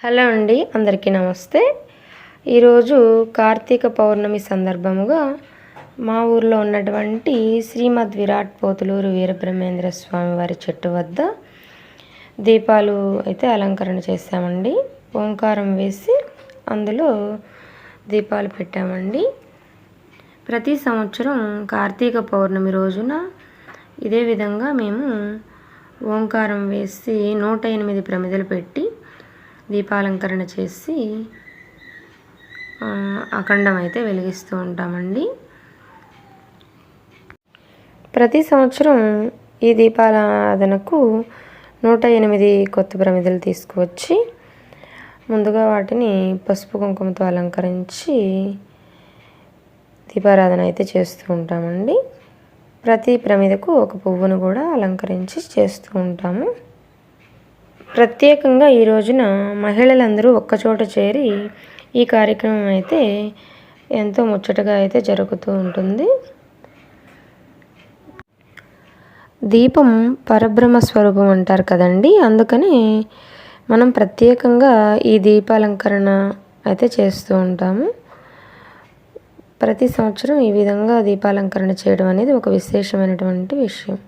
Hello అండి, అందరికీ నమస్తే. ఈరోజు కార్తీక పౌర్ణమి సందర్భముగా మా ఊర్లో ఉన్నటువంటి శ్రీమద్ విరాట్ పోతులూరు వీరబ్రహ్మేంద్ర స్వామి వారి చెట్టు వద్ద దీపాలు అయితే అలంకరణ చేశామండి. ఓంకారం వేసి అందులో దీపాలు పెట్టామండి. ప్రతి సంవత్సరం కార్తీక పౌర్ణమి రోజున ఇదే విధంగా మేము ఓంకారం వేసి 108 ప్రమిదలు పెట్టి దీపాలంకరణ చేసి అఖండం అయితే వెలిగిస్తూ ఉంటామండి. ప్రతి సంవత్సరం ఈ దీపారాధనకు 108 కొత్త ప్రమిదలు తీసుకువచ్చి ముందుగా వాటిని పసుపు కుంకుమతో అలంకరించి దీపారాధన అయితే చేస్తూ ఉంటామండి. ప్రతి ప్రమిదకు ఒక పువ్వును కూడా అలంకరించి చేస్తూ ఉంటాము. ప్రత్యేకంగా ఈ రోజున మహిళలందరూ ఒక్కచోట చేరి ఈ కార్యక్రమం అయితే ఎంతో ముచ్చటగా అయితే జరుగుతూ ఉంటుంది. దీపం పరబ్రహ్మ స్వరూపం అంటారు కదండి, అందుకని మనం ప్రత్యేకంగా ఈ దీపాలంకరణ అయితే చేస్తూ ఉంటాము. ప్రతి సంవత్సరం ఈ విధంగా దీపాలంకరణ చేయడం అనేది ఒక విశేషమైనటువంటి విషయం.